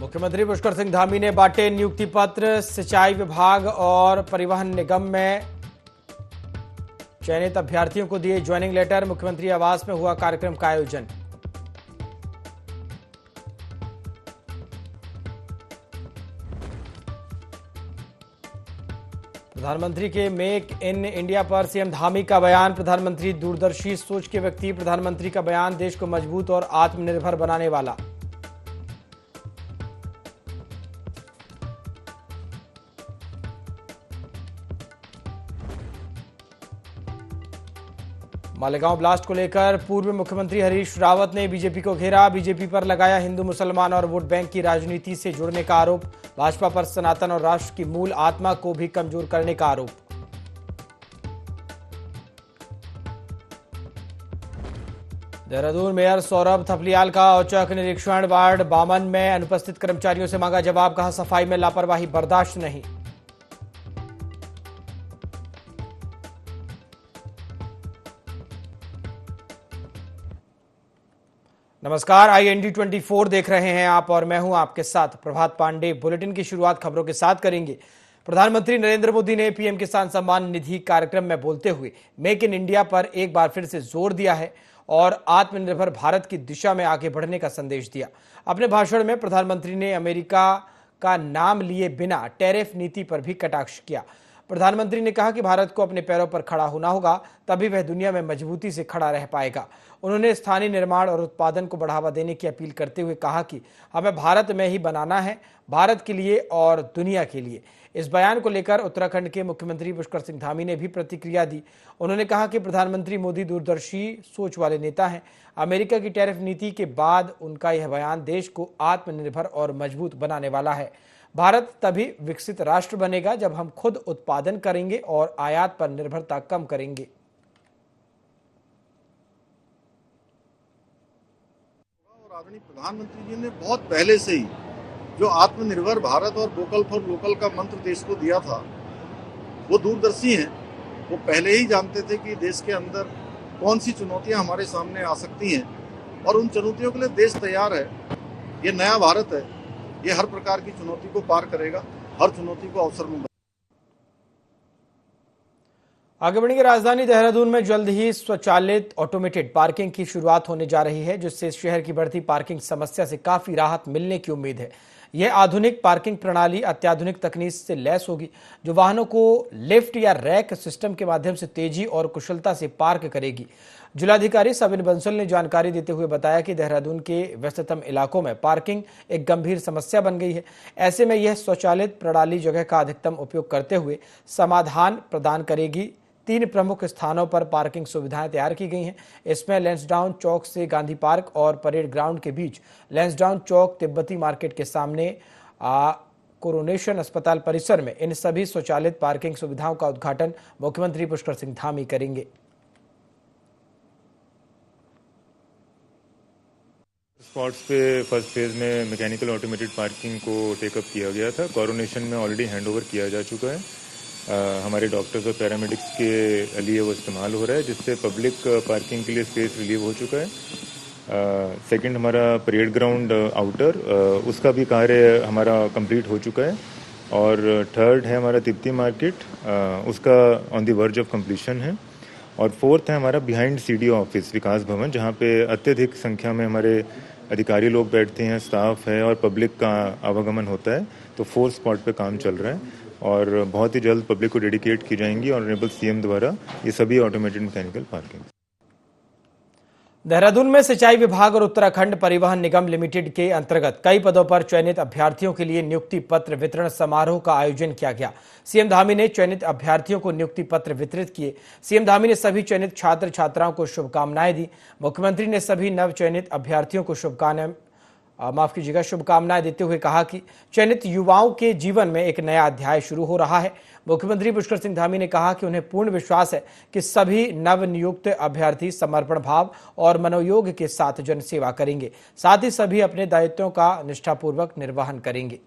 मुख्यमंत्री पुष्कर सिंह धामी ने बांटे नियुक्ति पत्र। सिंचाई विभाग और परिवहन निगम में चयनित अभ्यर्थियों को दिए ज्वाइनिंग लेटर। मुख्यमंत्री आवास में हुआ कार्यक्रम का आयोजन। प्रधानमंत्री के मेक इन इंडिया पर सीएम धामी का बयान। प्रधानमंत्री दूरदर्शी सोच के व्यक्ति। प्रधानमंत्री का बयान देश को मजबूत और आत्मनिर्भर बनाने वाला। मालेगांव ब्लास्ट को लेकर पूर्व मुख्यमंत्री हरीश रावत ने बीजेपी को घेरा। बीजेपी पर लगाया हिंदू मुसलमान और वोट बैंक की राजनीति से जुड़ने का आरोप। भाजपा पर सनातन और राष्ट्र की मूल आत्मा को भी कमजोर करने का आरोप। देहरादून मेयर सौरभ थपलियाल का औचक निरीक्षण। वार्ड 52 में अनुपस्थित कर्मचारियों से मांगा जवाब। कहा सफाई में लापरवाही बर्दाश्त नहीं। नमस्कार, IND 24 देख रहे हैं आप और मैं हूं आपके साथ प्रभात पांडे। बुलेटिन की शुरुआत खबरों के साथ करेंगे। प्रधानमंत्री नरेंद्र मोदी ने पीएम किसान सम्मान निधि कार्यक्रम में बोलते हुए मेक इन इंडिया पर एक बार फिर से जोर दिया है और आत्मनिर्भर भारत की दिशा में आगे बढ़ने का संदेश दिया। अपने भाषण में प्रधानमंत्री ने अमेरिका का नाम लिए बिना टैरिफ नीति पर भी कटाक्ष किया। प्रधानमंत्री ने कहा कि भारत को अपने पैरों पर खड़ा होना होगा, तभी वह दुनिया में मजबूती से खड़ा रह पाएगा। उन्होंने स्थानीय निर्माण और उत्पादन को बढ़ावा देने की अपील करते हुए कहा कि हमें भारत में ही बनाना है, भारत के लिए और दुनिया के लिए। इस बयान को लेकर उत्तराखंड के मुख्यमंत्री पुष्कर सिंह धामी ने भी प्रतिक्रिया दी। उन्होंने कहा कि प्रधानमंत्री मोदी दूरदर्शी सोच वाले नेता हैं। अमेरिका की टैरिफ नीति के बाद उनका यह बयान देश को आत्मनिर्भर और मजबूत बनाने वाला है। भारत तभी विकसित राष्ट्र बनेगा जब हम खुद उत्पादन करेंगे और आयात पर निर्भरता कम करेंगे। और आदरणीय प्रधानमंत्री जी ने बहुत पहले से ही जो आत्मनिर्भर भारत और वोकल फॉर लोकल का मंत्र देश को दिया था, वो दूरदर्शी हैं। वो पहले ही जानते थे कि देश के अंदर कौन सी चुनौतियां हमारे सामने आ सकती हैं और उन चुनौतियों के लिए देश तैयार है। ये नया भारत है, ये हर प्रकार की चुनौती को पार करेगा, हर चुनौती को अवसर में। आगे बढ़ेंगे। राजधानी देहरादून में जल्द ही स्वचालित ऑटोमेटेड पार्किंग की शुरुआत होने जा रही है, जिससे शहर की बढ़ती पार्किंग समस्या से काफी राहत मिलने की उम्मीद है। यह आधुनिक पार्किंग प्रणाली अत्याधुनिक तकनीक से लैस होगी, जो वाहनों को लिफ्ट या रैक सिस्टम के माध्यम से तेजी और कुशलता से पार्क करेगी। जिलाधिकारी सविन बंसल ने जानकारी देते हुए बताया कि देहरादून के व्यस्ततम इलाकों में पार्किंग एक गंभीर समस्या बन गई है। ऐसे में यह स्वचालित प्रणाली जगह का अधिकतम उपयोग करते हुए समाधान प्रदान करेगी। 3 प्रमुख स्थानों पर पार्किंग सुविधाएं तैयार की गई हैं। इसमें लैंसडाउन चौक से गांधी पार्क और परेड ग्राउंड के बीच, लैंसडाउन चौक तिब्बती मार्केट के सामने कोरोनेशन अस्पताल परिसर में इन सभी स्वचालित पार्किंग सुविधाओं का उद्घाटन मुख्यमंत्री पुष्कर सिंह धामी करेंगे। स्पॉट्स पे फर्स्ट फेज में मैकेनिकल ऑटोमेटेड पार्किंग को टेकअप किया गया था। कोरोनेशन में ऑलरेडी हैंडओवर किया जा चुका है। हमारे डॉक्टर्स और पैरामेडिक्स के लिए वो इस्तेमाल हो रहा है, जिससे पब्लिक पार्किंग के लिए स्पेस रिलीव हो चुका है। सेकंड हमारा परेड ग्राउंड आउटर, उसका भी कार्य हमारा कंप्लीट हो चुका है। और थर्ड है हमारा तिब्बती मार्केट, उसका on the verge of completion है। और फोर्थ है हमारा बिहाइंड CDO ऑफिस विकास भवन, जहाँ पे अत्यधिक संख्या में हमारे अधिकारी लोग बैठते हैं, स्टाफ है और पब्लिक का आवागमन होता है। तो 4 स्पॉट पे काम चल रहा है और बहुत ही जल्द पब्लिक को डेडिकेट की जाएंगी ऑनरेबल CM द्वारा ये सभी ऑटोमेटेड मैकेनिकल पार्किंग। देहरादून में सिंचाई विभाग और उत्तराखंड परिवहन निगम लिमिटेड के अंतर्गत कई पदों पर चयनित अभ्यर्थियों के लिए नियुक्ति पत्र वितरण समारोह का आयोजन किया गया। सीएम धामी ने चयनित अभ्यर्थियों को नियुक्ति पत्र वितरित किए। सीएम धामी ने सभी चयनित छात्र छात्राओं को शुभकामनाएं दी। मुख्यमंत्री ने सभी नव चयनित अभ्यर्थियों को शुभकामनाएं देते हुए कहा कि चयनित युवाओं के जीवन में एक नया अध्याय शुरू हो रहा है। मुख्यमंत्री पुष्कर सिंह धामी ने कहा कि उन्हें पूर्ण विश्वास है कि सभी नवनियुक्त अभ्यर्थी समर्पण भाव और मनोयोग के साथ जनसेवा करेंगे, साथ ही सभी अपने दायित्वों का निष्ठापूर्वक निर्वहन करेंगे।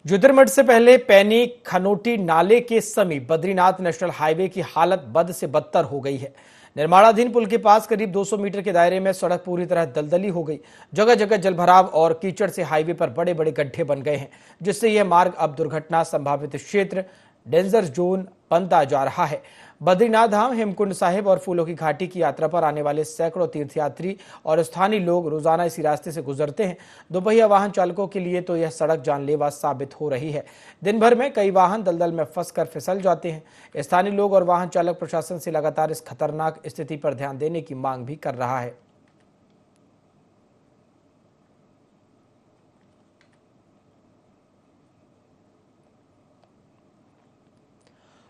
ज्योतिर्मठ से पहले पैनी खनोटी नाले के समीप बद्रीनाथ नेशनल हाईवे की हालत बद से बदतर हो गई है। निर्माणाधीन पुल के पास करीब 200 मीटर के दायरे में सड़क पूरी तरह दलदली हो गई। जगह जगह जलभराव और कीचड़ से हाईवे पर बड़े बड़े गड्ढे बन गए हैं, जिससे यह मार्ग अब दुर्घटना संभावित क्षेत्र डेंजर जोन बनता जा रहा है। बद्रीनाथ धाम, हेमकुंड साहिब और फूलों की घाटी की यात्रा पर आने वाले सैकड़ों तीर्थयात्री और स्थानीय लोग रोजाना इसी रास्ते से गुजरते हैं। दोपहिया वाहन चालकों के लिए तो यह सड़क जानलेवा साबित हो रही है। दिन भर में कई वाहन दलदल में फंसकर फिसल जाते हैं। स्थानीय लोग और वाहन चालक प्रशासन से लगातार इस खतरनाक स्थिति पर ध्यान देने की मांग भी कर रहा है।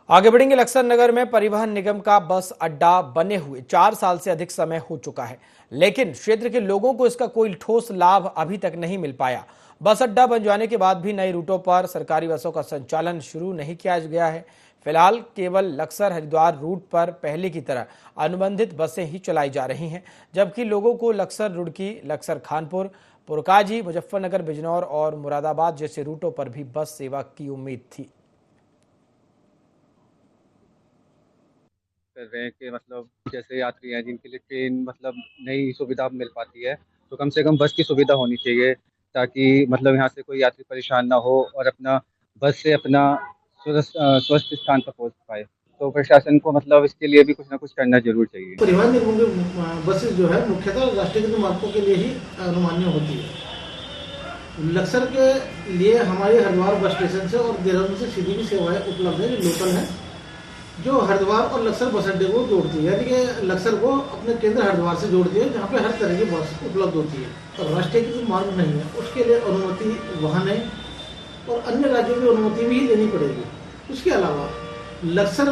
आगे बढ़ेंगे। लक्सर नगर में परिवहन निगम का बस अड्डा बने हुए 4 साल से अधिक समय हो चुका है, लेकिन क्षेत्र के लोगों को इसका कोई ठोस लाभ अभी तक नहीं मिल पाया। बस अड्डा बन जाने के बाद भी नए रूटों पर सरकारी बसों का संचालन शुरू नहीं किया गया है। फिलहाल केवल लक्सर हरिद्वार रूट पर पहले की तरह अनुबंधित बसें ही चलाई जा रही हैं, जबकि लोगों को लक्सर रुड़की, लक्सर खानपुर, पुरकाजी, मुजफ्फरनगर, बिजनौर और मुरादाबाद जैसे रूटों पर भी बस सेवा की उम्मीद थी। कर रहे हैं कि मतलब जैसे यात्री हैं जिनके लिए ट्रेन मतलब नई सुविधा मिल पाती है, तो कम से कम बस की सुविधा होनी चाहिए, ताकि मतलब यहाँ से कोई यात्री परेशान ना हो और अपना बस से अपना स्वस्थ स्थान पर पहुँच पाए। तो प्रशासन को मतलब इसके लिए भी कुछ ना कुछ करना जरूर चाहिए। परिवहन निगम की बसेस जो है मुख्यतः राष्ट्रीय मार्गों के लिए ही अनुमान्य होती है। लक्सर के लिए हमारे हरिद्वार बस स्टेशन से और देहरादून से सीधी भी सेवाएं उपलब्ध है, जो लोकल है, जो हरिद्वार और लक्सर बस अड्डे को जोड़ती है, यानी कि लक्सर को अपने केंद्र हरिद्वार से जोड़ती है, जहाँ पे हर तरह की बस उपलब्ध होती है। और राष्ट्रीय की जो मार्ग नहीं है उसके लिए अनुमति वाहन है और अन्य राज्यों की अनुमति भी लेनी पड़ेगी। उसके अलावा लक्सर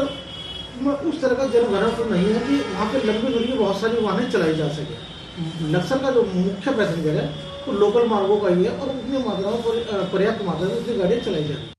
में उस तरह का जनगणना तो नहीं है कि वहाँ पे लंबी दूरी की बहुत सारी वाहनें चलाई जा सके। लक्सर का जो मुख्य पैसेंजर है वो लोकल मार्गों का ही है और उतनी मात्रा में पर्याप्त मात्रा में उतनी गाड़ियाँ चलाई जा रही है।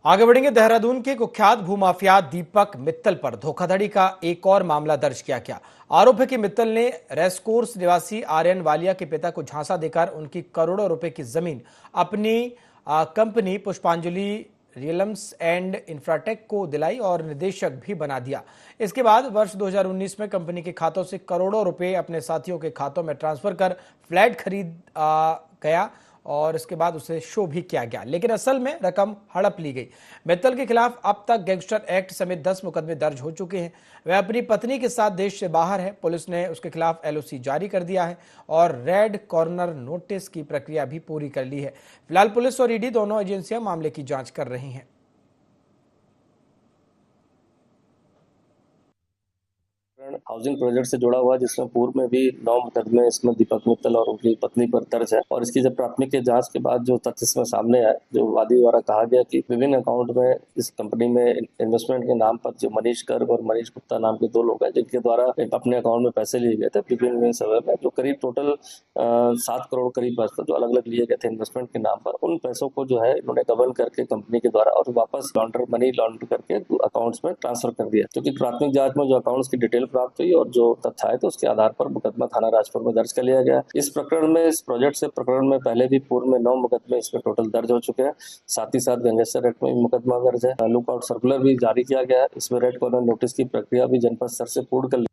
आगे बढ़ेंगे। देहरादून के कुख्यात भूमाफिया दीपक मित्तल पर धोखाधड़ी का एक और मामला दर्ज किया गया। आरोप है कि मित्तल ने रेसकोर्स निवासी आर्यन वालिया के पिता को झांसा देकर उनकी करोड़ों रुपए की जमीन अपनी कंपनी पुष्पांजलि रियल्स एंड इंफ्राटेक को दिलाई और निदेशक भी बना दिया। इसके बाद वर्ष 2019 में कंपनी के खातों से करोड़ों रुपए अपने साथियों के खातों में ट्रांसफर कर फ्लैट खरीद गया और इसके बाद उसे शो भी किया गया, लेकिन असल में रकम हड़प ली गई। मित्तल के खिलाफ अब तक गैंगस्टर एक्ट समेत 10 मुकदमे दर्ज हो चुके हैं। वह अपनी पत्नी के साथ देश से बाहर है। पुलिस ने उसके खिलाफ LOC जारी कर दिया है और रेड कॉर्नर नोटिस की प्रक्रिया भी पूरी कर ली है। फिलहाल पुलिस और ED दोनों एजेंसियां मामले की जांच कर रही हैं। हाउसिंग प्रोजेक्ट से जुड़ा हुआ, जिसमें पूर्व में भी 9 मुकदमे इसमें दीपक मित्तल और उनकी पत्नी पर दर्ज है। और इसकी जब प्राथमिक जांच के बाद जो तथ्य इसमें सामने आए, जो वादी द्वारा कहा गया कि विभिन्न अकाउंट में इस कंपनी में इन्वेस्टमेंट के नाम पर जो मनीष गर्ग और मनीष गुप्ता नाम के 2 लोग हैं, जिनके द्वारा अपने अकाउंट में पैसे लिए गए थे विभिन्न समय में, जो करीब टोटल 7 करोड़ करीब पैसे जो अलग अलग लिए गए थे इन्वेस्टमेंट के नाम पर, उन पैसों को जो है इन्होंने गबन करके कंपनी के द्वारा और वापस मनी लॉन्ड्र करके अकाउंट्स में ट्रांसफर कर दिया। क्योंकि प्राथमिक जांच में जो अकाउंट्स की डिटेल प्राप्त हुई और जो तथ्य आए तो उसके आधार पर मुकदमा थाना राजपुर में दर्ज कर लिया गया। इस प्रकरण में, इस प्रोजेक्ट से प्रकरण में पहले भी पूर्व में 9 मुकदमे इसमें टोटल दर्ज हो चुके हैं। साथ ही साथ गैंगस्टर एक्ट में भी मुकदमा दर्ज है। लुकआउट सर्कुलर भी जारी किया गया है। इसमें रेड कॉर्नर नोटिस की प्रक्रिया भी जनपद स्तर से पूर्ण कर ली।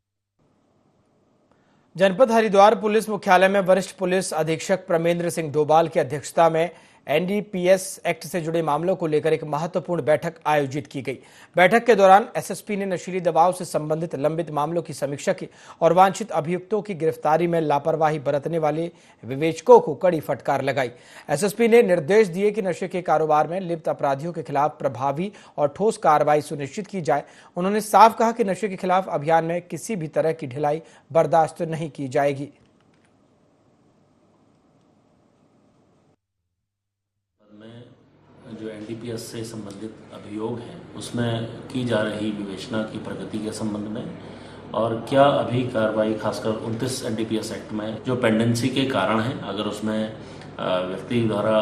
जनपद हरिद्वार पुलिस मुख्यालय में वरिष्ठ पुलिस अधीक्षक प्रमेंद्र सिंह डोभाल की अध्यक्षता में NDPS एक्ट से जुड़े मामलों को लेकर एक महत्वपूर्ण बैठक आयोजित की गई। बैठक के दौरान SSP ने नशीली दवाओं से संबंधित लंबित मामलों की समीक्षा की और वांछित अभियुक्तों की गिरफ्तारी में लापरवाही बरतने वाले विवेचकों को कड़ी फटकार लगाई। SSP ने निर्देश दिए कि नशे के कारोबार में लिप्त अपराधियों के खिलाफ प्रभावी और ठोस कार्रवाई सुनिश्चित की जाए। उन्होंने साफ कहा कि नशे के खिलाफ अभियान में किसी भी तरह की ढिलाई बर्दाश्त नहीं की जाएगी। जो NDPS से संबंधित अभियोग हैं उसमें की जा रही विवेचना की प्रगति के संबंध में और क्या अभी कार्रवाई खासकर 29 NDPS एक्ट में जो पेंडेंसी के कारण हैं, अगर उसमें व्यक्ति द्वारा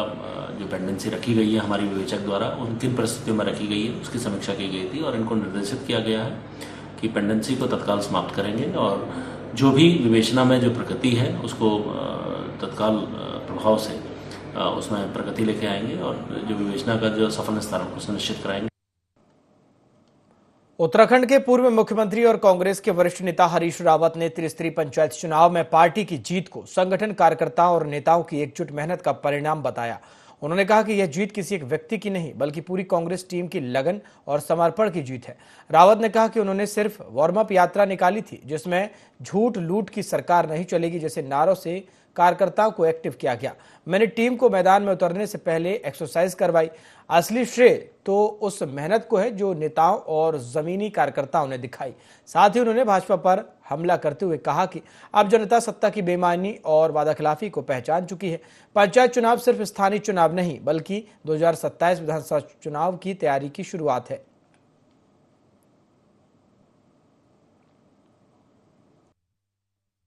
जो पेंडेंसी रखी गई है हमारी विवेचक द्वारा, उन किन परिस्थितियों में रखी गई है उसकी समीक्षा की गई थी और इनको निर्देशित किया गया है कि पेंडेंसी को तत्काल समाप्त करेंगे और जो भी विवेचना में जो प्रगति है उसको तत्काल प्रभाव से उसमें प्रगति लेके आएंगे और जो विवेचना का जो सफल निस्तारण को सुनिश्चित कराएंगे। उत्तराखंड के पूर्व मुख्यमंत्री और कांग्रेस के वरिष्ठ नेता हरीश रावत ने त्रिस्तरीय पंचायत चुनाव में पार्टी की जीत को संगठन, कार्यकर्ताओं और नेताओं की एकजुट मेहनत का परिणाम बताया। उन्होंने कहा कि यह जीत किसी एक व्यक्ति की नहीं बल्कि पूरी कांग्रेस टीम की लगन और समर्पण की जीत है। रावत ने कहा कि उन्होंने सिर्फ वार्म अप यात्रा निकाली थी जिसमें झूठ लूट की सरकार नहीं चलेगी जैसे नारों से कार्यकर्ताओं को एक्टिव किया गया। मैंने टीम को मैदान में उतरने से पहले एक्सरसाइज करवाई। असली श्रेय तो उस मेहनत को है जो नेताओं और जमीनी कार्यकर्ताओं ने दिखाई। साथ ही उन्होंने भाजपा पर हमला करते हुए कहा कि अब जनता सत्ता की बेईमानी और वादाखिलाफी को पहचान चुकी है। पंचायत चुनाव सिर्फ स्थानीय चुनाव नहीं बल्कि 2027 विधानसभा चुनाव की तैयारी की शुरुआत है।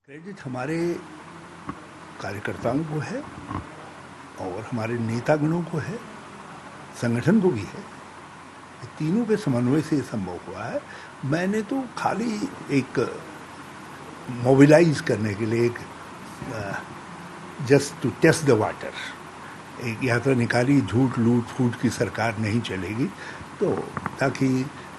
क्रेडिट हमारे कार्यकर्ताओं को है और हमारे नेतागणों को है, संगठन को भी है। तीनों के समन्वय से संभव हुआ है। मैंने तो खाली एक मोबिलाइज करने के लिए just to test the water एक यात्रा निकाली। झूठ लूट फूट की सरकार नहीं चलेगी, तो ताकि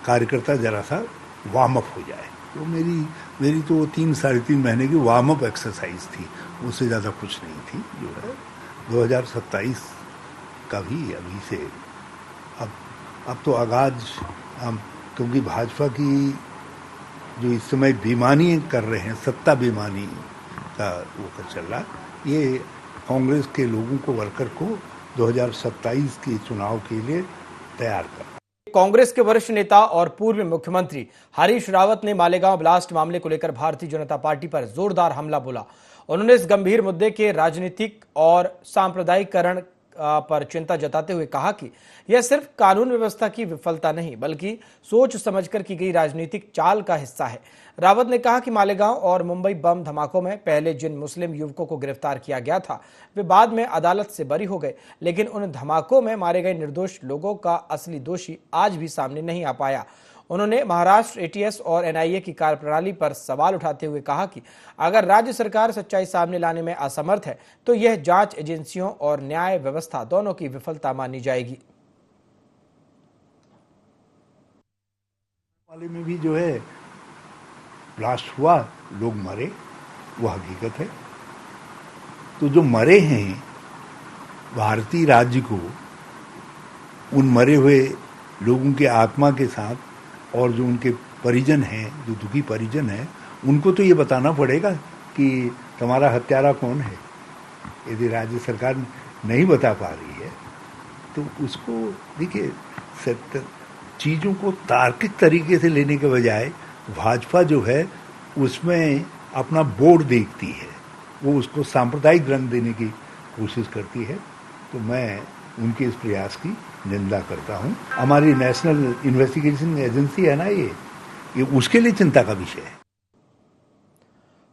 कार्यकर्ता जरा सा वार्म अप हो जाए। तो मेरी तो 3-3.5 महीने की वार्म अप एक्सरसाइज थी, उससे ज़्यादा कुछ नहीं थी। जो है 2027 का भी अभी से अब तो आगाज हम, क्योंकि भाजपा की जो इस समय बेईमानी कर रहे हैं, सत्ता बेईमानी का वो कर चल रहा, ये कांग्रेस के लोगों को, वर्कर को 2027 के चुनाव के लिए तैयार कर। कांग्रेस के वरिष्ठ नेता और पूर्व मुख्यमंत्री हरीश रावत ने मालेगांव ब्लास्ट मामले को लेकर भारतीय जनता पार्टी पर जोरदार हमला बोला। उन्होंने इस गंभीर मुद्दे के राजनीतिक और सांप्रदायिकरण पर चिंता जताते हुए कहा कि यह सिर्फ कानून व्यवस्था की विफलता नहीं बल्कि सोच समझकर की गई राजनीतिक चाल का हिस्सा है। रावत ने कहा कि मालेगांव और मुंबई बम धमाकों में पहले जिन मुस्लिम युवकों को गिरफ्तार किया गया था वे बाद में अदालत से बरी हो गए, लेकिन उन धमाकों में मारे गए निर्दोष लोगों का असली दोषी आज भी सामने नहीं आ पाया। उन्होंने महाराष्ट्र एटीएस और एनआईए की कार्यप्रणाली पर सवाल उठाते हुए कहा कि अगर राज्य सरकार सच्चाई सामने लाने में असमर्थ है तो यह जांच एजेंसियों और न्याय व्यवस्था दोनों की विफलता मानी जाएगी। वाले में भी जो है ब्लास्ट हुआ, लोग मरे, वो हकीकत है। तो जो मरे हैं, भारतीय राज्य को उन मरे हुए लोगों के आत्मा के साथ और जो उनके परिजन हैं, जो दुखी परिजन हैं, उनको तो ये बताना पड़ेगा कि तुम्हारा हत्यारा कौन है। यदि राज्य सरकार नहीं बता पा रही है तो उसको देखिए, चीज़ों को तार्किक तरीके से लेने के बजाय भाजपा जो है उसमें अपना बोर्ड देखती है, वो उसको सांप्रदायिक रंग देने की कोशिश करती है। तो मैं उनके इस प्रयास की निंदा करता हूं। हमारी नेशनल इन्वेस्टिगेशन एजेंसी है ना, ये उसके लिए चिंता का विषय है।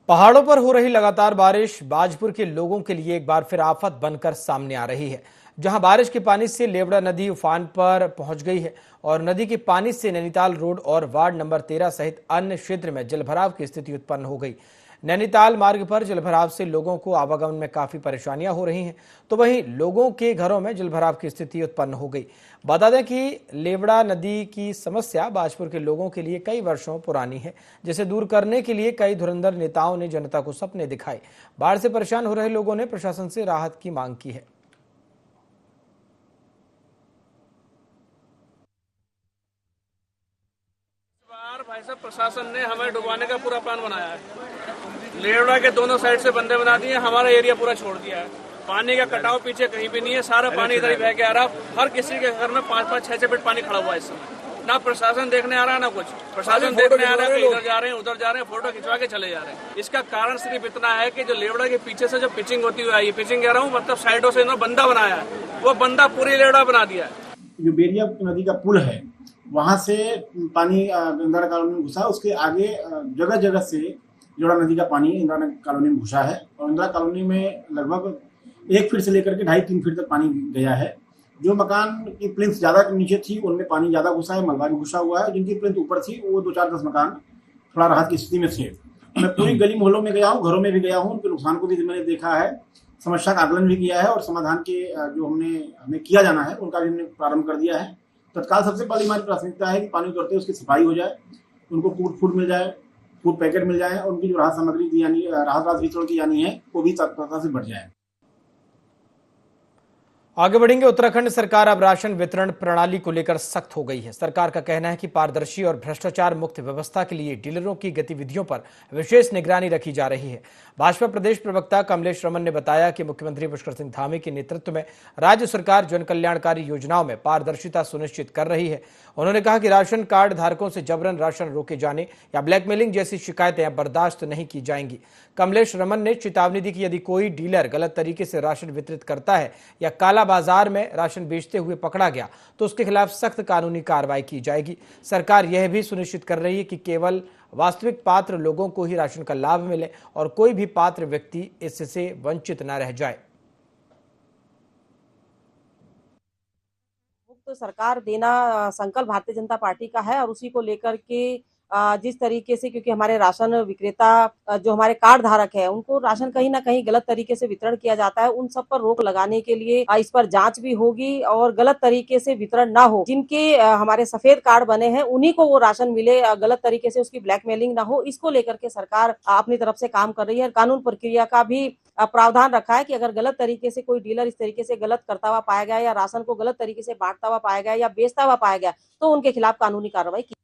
पहाड़ों पर हो रही लगातार बारिश बाजपुर के लोगों के लिए एक बार फिर आफत बनकर सामने आ रही है। जहां बारिश के पानी से लेवड़ा नदी उफान पर पहुंच गई है और नदी के पानी से नैनीताल रोड और वार्ड नंबर 13 सहित अन्य क्षेत्र में जलभराव की स्थिति उत्पन्न हो गई। नैनीताल मार्ग पर जलभराव से लोगों को आवागमन में काफी परेशानियां हो रही हैं, तो वहीं लोगों के घरों में जलभराव की स्थिति उत्पन्न हो गई। बता दें कि लेवड़ा नदी की समस्या बाजपुर के लोगों के लिए कई वर्षों पुरानी है, जिसे दूर करने के लिए कई धुरंधर नेताओं ने जनता को सपने दिखाए। बाढ़ से परेशान हो रहे लोगों ने प्रशासन से राहत की मांग की है। भाई साहब, प्रशासन ने हमें डुबाने का पूरा प्लान बनाया है। लेवड़ा के दोनों साइड से बंदे बना दिए, हमारा एरिया पूरा छोड़ दिया है। पानी का कटाव पीछे कहीं भी नहीं है, सारा पानी इधर ही बह के आ रहा। हर किसी के घर में 5-5, 6-6 फीट पानी खड़ा हुआ है इस समय। ना प्रशासन देखने आ रहा है ना कुछ। प्रशासन देखने आ रहा है, इधर जा रहे हैं उधर जा रहे हैं, फोटो खिंचवा के चले जा रहे हैं। इसका कारण सिर्फ इतना है कि जो लेवड़ा के पीछे से जो पिचिंग होती हुई आई, पिचिंग कह रहा हूँ मतलब साइडों से इन्होंने बंदा बनाया है, वो बंदा पूरी लेवड़ा बना दिया है। जो बेरिया नदी का पुल है वहां से पानी इंदिरा कॉलोनी में घुसा, उसके आगे जगह जगह से जोड़ा नदी का पानी इंदिरा कॉलोनी में घुसा है और इंदिरा कॉलोनी में लगभग 1 फीट से लेकर के 2.5-3 फीट तक पानी गया है। जो मकान की प्लिंथ ज्यादा नीचे थी उनमें पानी ज्यादा घुसा है, मलबा भी घुसा हुआ है। जिनकी प्लिंथ ऊपर थी वो 2-4-10 मकान थोड़ा राहत की स्थिति में थे। मैं पूरी गली मोहल्लों में गया हूँ, घरों में भी गया हूँ, उनके नुकसान को भी मैंने देखा है। समस्या का आकलन भी किया है और समाधान के जो हमें किया जाना है उनका भी हमने प्रारंभ कर दिया है। तत्काल सबसे पहली हमारी प्राथमिकता है कि पानी उतरते उसकी सफाई हो जाए, उनको फूड मिल जाए, फूड पैकेट मिल जाए और उनकी जो राहत सामग्री यानी राहत वितरण की यानी है वो भी तत्परता से बढ़ जाए। आगे बढ़ेंगे। उत्तराखंड सरकार अब राशन वितरण प्रणाली को लेकर सख्त हो गई है। सरकार का कहना है कि पारदर्शी और भ्रष्टाचार मुक्त व्यवस्था के लिए डीलरों की गतिविधियों पर विशेष निगरानी रखी जा रही है। भाजपा प्रदेश प्रवक्ता कमलेश रमन ने बताया कि मुख्यमंत्री पुष्कर सिंह धामी के नेतृत्व में राज्य सरकार जन कल्याणकारी योजनाओं में पारदर्शिता सुनिश्चित कर रही है। उन्होंने कहा कि राशन कार्ड धारकों से जबरन राशन रोके जाने या ब्लैकमेलिंग जैसी शिकायतें अब बर्दाश्त नहीं की जाएंगी। कमलेश रमन ने चेतावनी दी कि यदि कोई डीलर गलत तरीके से राशन वितरित करता है या काला बाजार में राशन बेचते हुए पकड़ा गया तो उसके खिलाफ सख्त कानूनी कार्रवाई की जाएगी। सरकार यह भी सुनिश्चित कर रही है कि केवल वास्तविक पात्र लोगों को ही राशन का लाभ मिले और कोई भी पात्र व्यक्ति इससे वंचित न रह जाए। तो सरकार देना संकल्प भारतीय जनता पार्टी का है और उसी को लेकर के जिस तरीके से, क्योंकि हमारे राशन विक्रेता जो हमारे कार्ड धारक है उनको राशन कहीं ना कहीं गलत तरीके से वितरण किया जाता है, उन सब पर रोक लगाने के लिए इस पर जांच भी होगी और गलत तरीके से वितरण ना हो। जिनके हमारे सफेद कार्ड बने हैं उन्हीं को वो राशन मिले, गलत तरीके से उसकी ब्लैकमेलिंग ना हो। इसको लेकर के सरकार अपनी तरफ से काम कर रही है। कानून प्रक्रिया का भी प्रावधान रखा है कि अगर गलत तरीके से कोई डीलर इस तरीके से गलत करता हुआ पाया गया या राशन को गलत तरीके से बांटता हुआ पाया गया या बेचता हुआ पाया गया तो उनके खिलाफ कानूनी कार्रवाई की।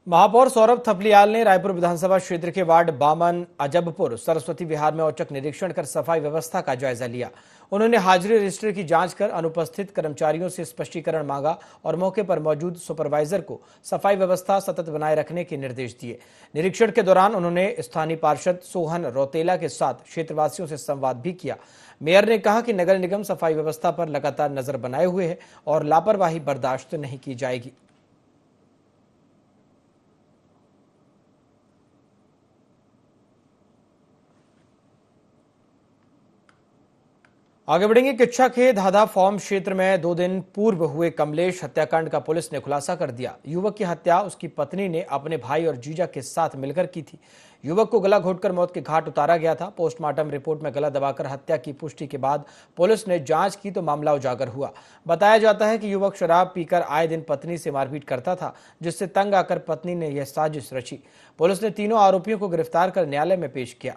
महापौर सौरभ थपलियाल ने रायपुर विधानसभा क्षेत्र के वार्ड बामन अजबपुर सरस्वती विहार में औचक निरीक्षण कर सफाई व्यवस्था का जायजा लिया। उन्होंने हाजिरी रजिस्टर की जांच कर अनुपस्थित कर्मचारियों से स्पष्टीकरण मांगा और मौके पर मौजूद सुपरवाइजर को सफाई व्यवस्था सतत बनाए रखने के निर्देश दिए। निरीक्षण के दौरान उन्होंने स्थानीय पार्षद सोहन रौतेला के साथ क्षेत्रवासियों से संवाद भी किया। मेयर ने कहा कि नगर निगम सफाई व्यवस्था पर लगातार नजर बनाए हुए है और लापरवाही बर्दाश्त नहीं की जाएगी। आगे बढ़ेंगे। किच्छा के धाधा फॉर्म क्षेत्र में 2 दिन पूर्व हुए कमलेश हत्याकांड का पुलिस ने खुलासा कर दिया। युवक की हत्या उसकी पत्नी ने अपने भाई और जीजा के साथ मिलकर की थी। युवक को गला घोंटकर मौत के घाट उतारा गया था। पोस्टमार्टम रिपोर्ट में गला दबाकर हत्या की पुष्टि के बाद पुलिस ने जांच की तो मामला उजागर हुआ। बताया जाता है कि युवक शराब पीकर आए दिन पत्नी से मारपीट करता था, जिससे तंग आकर पत्नी ने यह साजिश रची। पुलिस ने तीनों आरोपियों को गिरफ्तार कर न्यायालय में पेश किया।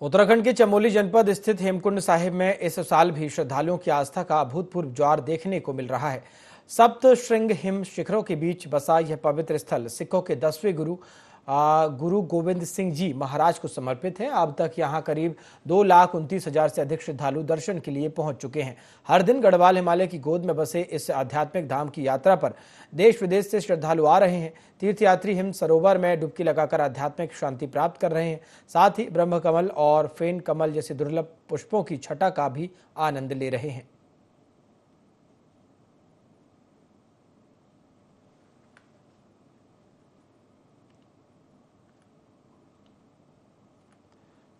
उत्तराखंड के चमोली जनपद स्थित हेमकुंड साहिब में इस साल भी श्रद्धालुओं की आस्था का अभूतपूर्व ज्वार देखने को मिल रहा है। सप्त श्रृंग हिम शिखरों के बीच बसा यह पवित्र स्थल सिखों के 10वें गुरु गोविंद सिंह जी महाराज को समर्पित है। अब तक यहां करीब 2,29,000 से अधिक श्रद्धालु दर्शन के लिए पहुंच चुके हैं। हर दिन गढ़वाल हिमालय की गोद में बसे इस आध्यात्मिक धाम की यात्रा पर देश विदेश से श्रद्धालु आ रहे हैं। तीर्थयात्री हिम सरोवर में डुबकी लगाकर आध्यात्मिक शांति प्राप्त कर रहे हैं। साथ ही ब्रह्म कमल और फेन कमल जैसे दुर्लभ पुष्पों की छटा का भी आनंद ले रहे हैं।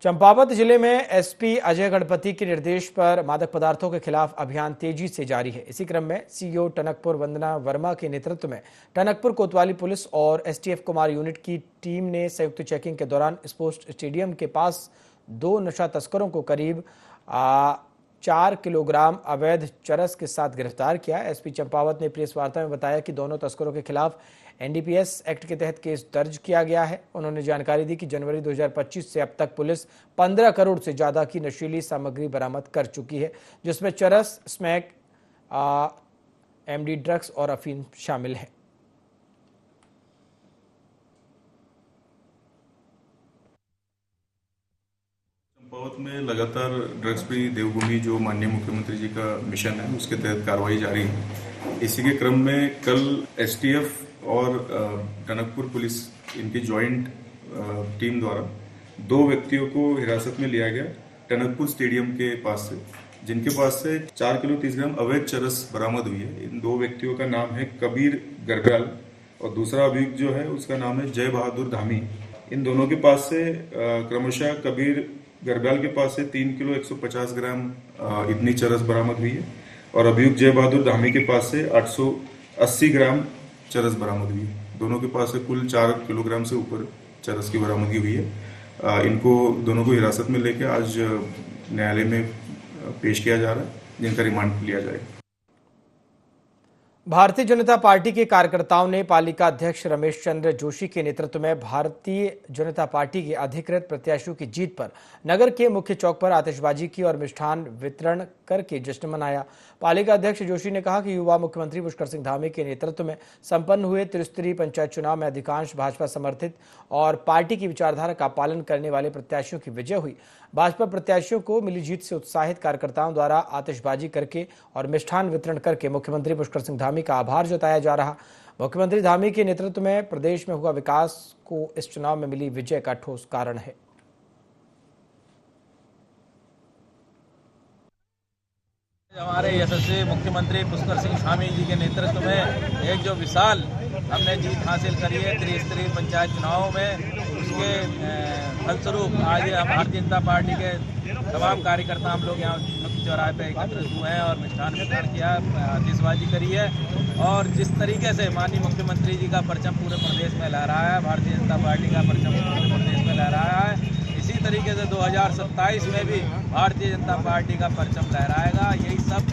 चंपावत जिले में एसपी अजय गणपति के निर्देश पर मादक पदार्थों के खिलाफ अभियान तेजी से जारी है। इसी क्रम में सीईओ टनकपुर वंदना वर्मा के नेतृत्व में टनकपुर कोतवाली पुलिस और एसटीएफ कुमार यूनिट की टीम ने संयुक्त चेकिंग के दौरान स्पोर्ट्स स्टेडियम के पास 2 नशा तस्करों को करीब 4 किलोग्राम अवैध चरस के साथ गिरफ्तार किया। एसपी चंपावत ने प्रेस वार्ता में बताया कि दोनों तस्करों के खिलाफ एनडीपीएस एक्ट के तहत केस दर्ज किया गया है। उन्होंने जानकारी दी कि जनवरी 2025 से अब तक पुलिस 15 करोड़ से ज्यादा की नशीली सामग्री बरामद कर चुकी है, जिसमें चरस, स्मैक, एमडी ड्रग्स और अफीम शामिल है। चंपावत में लगातार ड्रग्स फ्री देवभूमि जो माननीय मुख्यमंत्री जी का मिशन है उसके तहत कार्रवाई जारी है। इसी के क्रम में कल एसटीएफ और टनकपुर पुलिस इनकी ज्वाइंट टीम द्वारा 2 व्यक्तियों को हिरासत में लिया गया टनकपुर स्टेडियम के पास से, जिनके पास से 4 किलो 30 ग्राम अवैध चरस बरामद हुई है। इन 2 व्यक्तियों का नाम है कबीर गरब्याल और दूसरा अभियुक्त जो है उसका नाम है जय बहादुर धामी। इन दोनों के पास से क्रमशः कबीर गरब्याल के पास से 3 किलो 150 ग्राम इतनी चरस बरामद हुई है और अभियुक्त जय बहादुर धामी के पास से 880 ग्राम चरस बरामद हुई है। दोनों के पास से कुल 4 किलोग्राम से ऊपर चरस की बरामदगी हुई है। इनको दोनों को हिरासत में लेकर आज न्यायालय में पेश किया जा रहा है, जिनका रिमांड लिया जाएगा। भारतीय जनता पार्टी के कार्यकर्ताओं ने पालिका अध्यक्ष रमेश चंद्र जोशी के नेतृत्व में भारतीय जनता पार्टी के अधिकृत प्रत्याशियों की जीत पर नगर के मुख्य चौक पर आतिशबाजी की और मिष्ठान वितरण करके जश्न मनाया। पालिका अध्यक्ष जोशी ने कहा कि युवा मुख्यमंत्री पुष्कर सिंह धामी के नेतृत्व में संपन्न हुए त्रिस्तरीय पंचायत चुनाव में अधिकांश भाजपा समर्थित और पार्टी की विचारधारा का पालन करने वाले प्रत्याशियों की विजय हुई। भाजपा प्रत्याशियों को मिली जीत से उत्साहित कार्यकर्ताओं द्वारा आतिशबाजी करके और मिष्ठान वितरण करके मुख्यमंत्री पुष्कर सिंह धामी का आभार जताया जा रहा। मुख्यमंत्री धामी के नेतृत्व में प्रदेश में हुआ विकास को इस चुनाव में मिली विजय का ठोस कारण है। हमारे यशस्वी मुख्यमंत्री पुष्कर सिंह धामी जी के नेतृत्व में एक जो विशाल हमने जीत हासिल करी है त्रिस्तरीय पंचायत चुनाव में, उसके फलस्वरूप आज भारतीय जनता पार्टी के तमाम कार्यकर्ता हम लोग यहाँ मुख्य चौराहे पे एकत्रित हुए हैं और मिष्ठान वितरण किया, आतिशबाजी करी है। और जिस तरीके से माननीय मुख्यमंत्री जी का परचम पूरे प्रदेश में लहरा है, भारतीय जनता पार्टी का परचम पूरे प्रदेश में लहरा है, इसी तरीके से 2027 में भी भारतीय जनता पार्टी का परचम लहराएगा। यही सब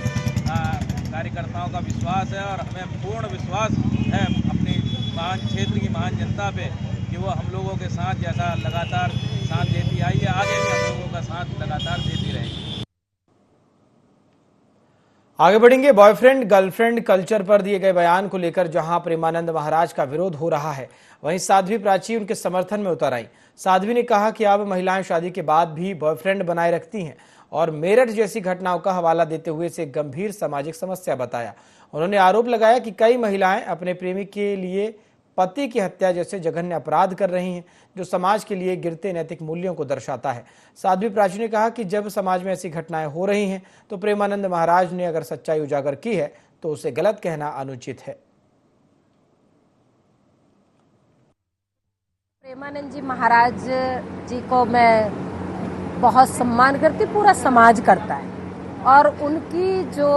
कार्यकर्ताओं का विश्वास है और हमें पूर्ण विश्वास है अपनी महान क्षेत्र की महान जनता पे कि वो हम लोगों के साथ जैसा लगातार साथ देती आई है, आगे भी हम लोगों का साथ लगातार देती रहेगी। आगे बढ़ेंगे। बॉयफ्रेंड गर्लफ्रेंड कल्चर पर दिए गए बयान को लेकर जहां प्रेमानंद महाराज का विरोध हो रहा है, वहीं साध्वी प्राची उनके समर्थन में उतर आई। साध्वी ने कहा कि अब महिलाएं शादी के बाद भी बॉयफ्रेंड बनाए रखती हैं और मेरठ जैसी घटनाओं का हवाला देते हुए इसे गंभीर सामाजिक समस्या बताया। उन्होंने आरोप लगाया कि कई महिलाएं अपने प्रेमी के लिए पति की हत्या जैसे जघन्य अपराध कर रही हैं, जो समाज के लिए गिरते नैतिक मूल्यों को दर्शाता है। साध्वी प्राची ने कहा कि जब समाज में ऐसी घटनाएं हो रही हैं तो प्रेमानंद महाराज ने अगर सच्चाई उजागर की है तो उसे गलत कहना अनुचित है। प्रेमानंद जी महाराज जी को मैं बहुत सम्मान करती, पूरा समाज करता है और उनकी जो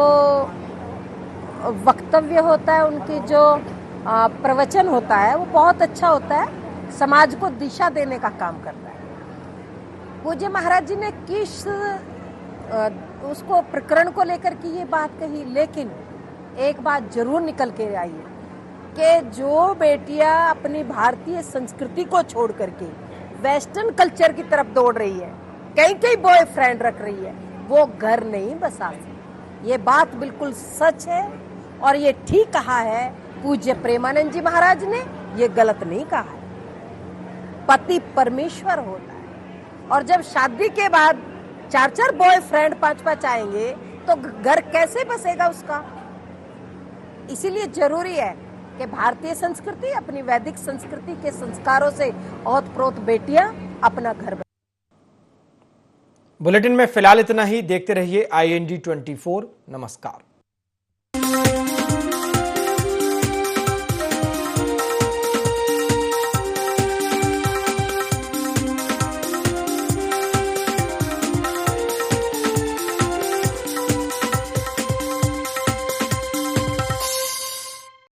वक्तव्य होता है, उनकी जो प्रवचन होता है वो बहुत अच्छा होता है, समाज को दिशा देने का काम करता है। पूज्य महाराज जी ने किस उसको प्रकरण को लेकर की ये बात कही, लेकिन एक बात जरूर निकल के आई है कि जो बेटियां अपनी भारतीय संस्कृति को छोड़ करके वेस्टर्न कल्चर की तरफ दौड़ रही है, कई बॉयफ्रेंड रख रही है, वो घर नहीं बसा सकती। ये बात बिल्कुल सच है और ये ठीक कहा है पूज्य प्रेमानंद जी महाराज ने, ये गलत नहीं कहा है। पति परमेश्वर होता है और जब शादी के बाद 4 बॉयफ्रेंड 5 आएंगे तो घर कैसे बसेगा उसका। इसीलिए जरूरी है कि भारतीय संस्कृति, अपनी वैदिक संस्कृति के संस्कारों से ओतप्रोत बेटियां अपना घर। बुलेटिन में फिलहाल इतना ही। देखते रहिए IND 24। नमस्कार।